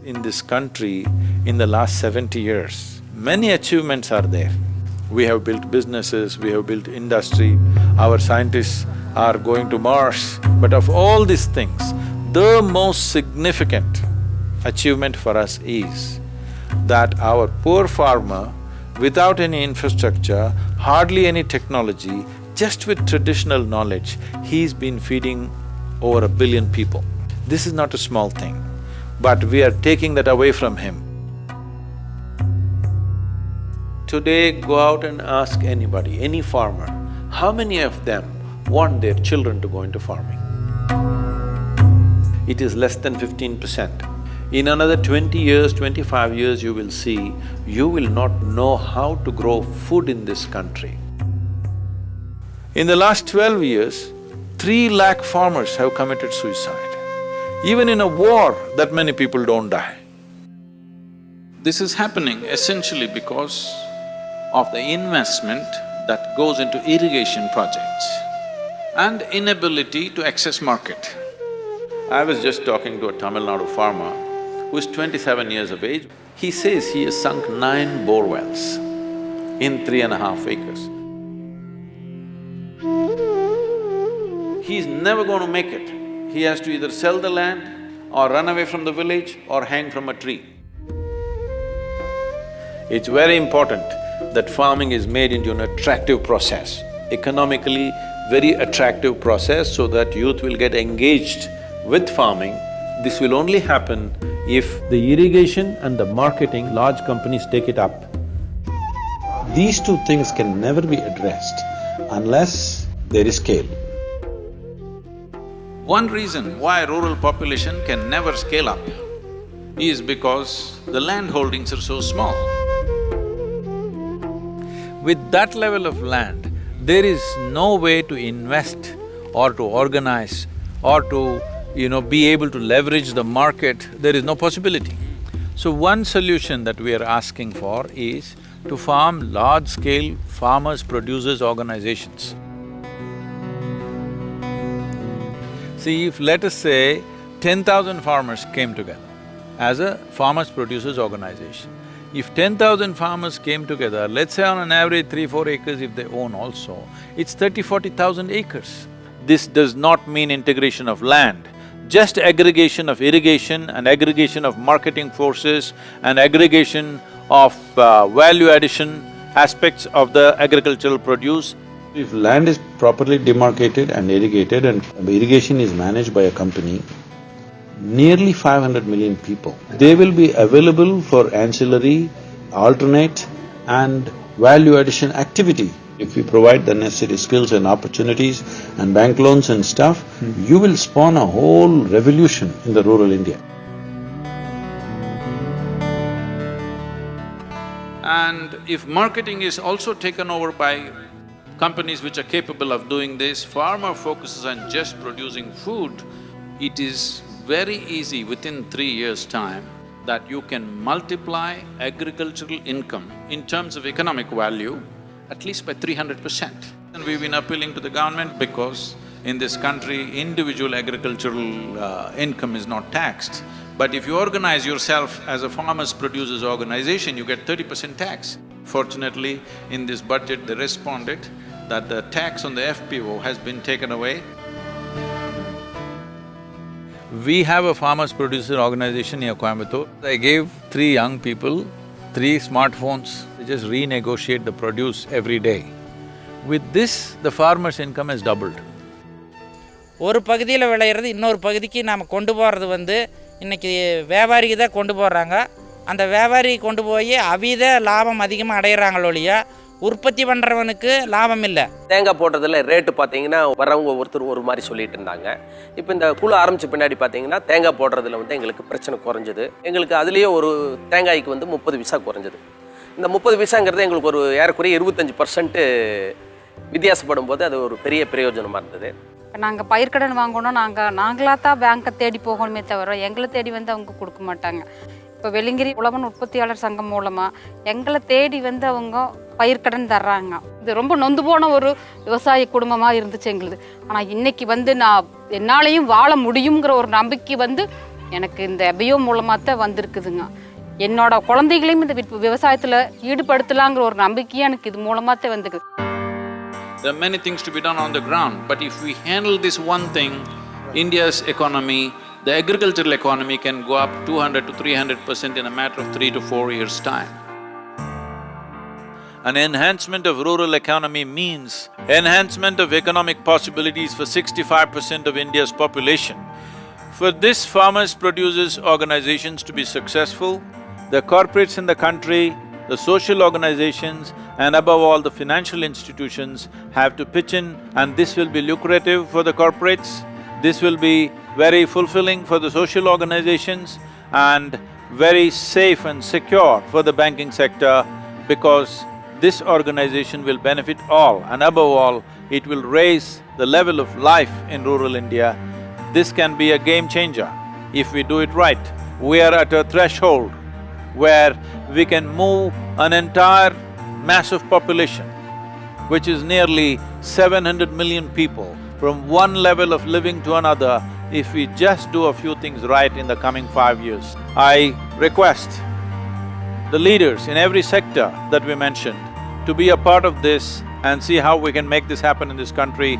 in this country in the last 70 years. Many achievements are there. We have built businesses, we have built industry, our scientists are going to Mars. But of all these things, the most significant achievement for us is that our poor farmer, without any infrastructure, hardly any technology, just with traditional knowledge, he's been feeding over 1 billion people. This is not a small thing, but we are taking that away from him. Today, go out and ask anybody, any farmer, how many of them want their children to go into farming? It is less than 15%. In another 20 years, 25 years, you will see, you will not know how to grow food in this country. In the last 12 years, 3 lakh farmers have committed suicide. Even in a war, that many people don't die. This is happening essentially because of the investment that goes into irrigation projects and inability to access market. I was just talking to a Tamil Nadu farmer who is 27 years of age. He says he has sunk 9 bore wells in 3.5 acres. He's never going to make it. He has to either sell the land or run away from the village or hang from a tree. It's very important that farming is made into an attractive process, economically very attractive process so that youth will get engaged with farming. This will only happen if the irrigation and the marketing, large companies take it up. These two things can never be addressed unless there is scale. One reason why rural population can never scale up is because the land holdings are so small. With that level of land, there is no way to invest or to organize or to, be able to leverage the market, there is no possibility. So one solution that we are asking for is to form large-scale farmers-producers organizations. See, if let us say 10,000 farmers came together as a farmers-producers organization, if 10,000 farmers came together, let's say on an average 3-4 acres if they own also, it's 30,000-40,000 acres. This does not mean integration of land, just aggregation of irrigation and aggregation of marketing forces and aggregation of value addition aspects of the agricultural produce. If land is properly demarcated and irrigated and irrigation is managed by a company, nearly 500 million people, they will be available for ancillary, alternate and value addition activity. If we provide the necessary skills and opportunities and bank loans and stuff, you will spawn a whole revolution in the rural India. And if marketing is also taken over by companies which are capable of doing this, farmer focuses on just producing food, it is very easy within 3 years' time that you can multiply agricultural income in terms of economic value at least by 300%. And we've been appealing to the government because in this country, individual agricultural income is not taxed. But if you organize yourself as a farmers-producers organization, you get 30% tax. Fortunately, in this budget, they responded that the tax on the FPO has been taken away. We have a farmers-producer organization near Coimbatore. I gave 3 young people 3 smartphones. They just renegotiate the produce every day. With this, the farmer's income has doubled. ஒரு பகுதியில் விளையிறது இன்னொரு பகுதிக்கு நாம் கொண்டு போகிறது இன்றைக்கி வியாபாரிக்கு தான் கொண்டு போகிறாங்க. அந்த வியாபாரி கொண்டு போய் அவித லாபம் அதிகமாக அடைகிறாங்களோ இல்லையா, உற்பத்தி பண்ணுறவனுக்கு லாபம் இல்லை. தேங்காய் போடுறதுல ரேட்டு பார்த்தீங்கன்னா வரவங்க ஒருத்தர் ஒரு மாதிரி சொல்லிட்டு இருந்தாங்க. இப்போ இந்த குழு ஆரம்பித்த பின்னாடி பார்த்தீங்கன்னா தேங்காய் போடுறதுல எங்களுக்கு பிரச்சனை குறைஞ்சது. எங்களுக்கு அதுலேயே ஒரு தேங்காய்க்கு 30 பைசா குறைஞ்சது. இந்த 30 பைசாங்கிறது எங்களுக்கு ஒரு ஏறக்குறைய 25% வித்தியாசப்படும் போது அது ஒரு பெரிய பிரயோஜனமாக இருந்தது. நாங்கள் பயிர்க்கடன் வாங்கணும், நாங்களாக தான் பேங்க்கை தேடி போகணுமே தவிர எங்களை தேடி அவங்க கொடுக்க மாட்டாங்க. இப்போ வெள்ளிங்கிரி உழவன் உற்பத்தியாளர் சங்கம் மூலமாக எங்களை தேடி அவங்க பயிர்க்கடன் தர்றாங்க. இது ரொம்ப நொந்து போன ஒரு விவசாய குடும்பமாக இருந்துச்சு எங்களுது. ஆனால் இன்னைக்கு நான் என்னாலையும் வாழ முடியுங்கிற ஒரு நம்பிக்கை எனக்கு இந்த பயோ மூலமாக தான் வந்திருக்குதுங்க. என்னோட குழந்தைகளையும் இந்த விவசாயத்தில் ஈடுபடுத்தலாங்கிற ஒரு நம்பிக்கையும் எனக்கு இது மூலமாக தான் வந்துக்குது. There are many things to be done on the ground, but if we handle this one thing, India's economy, the agricultural economy can go up 200 to 300% in a matter of 3 to 4 years' time. An enhancement of rural economy means enhancement of economic possibilities for 65% of India's population. For this, farmers, producers, organizations to be successful, the corporates in the country, the social organizations, and above all the financial institutions have to pitch in, and this will be lucrative for the corporates, this will be very fulfilling for the social organizations and very safe and secure for the banking sector, because this organization will benefit all, and above all, it will raise the level of life in rural India. This can be a game changer if we do it right. We are at a threshold where we can move an entire massive population, which is nearly 700 million people, from one level of living to another if we just do a few things right in the coming 5 years. I request the leaders in every sector that we mentioned to be a part of this and see how we can make this happen in this country.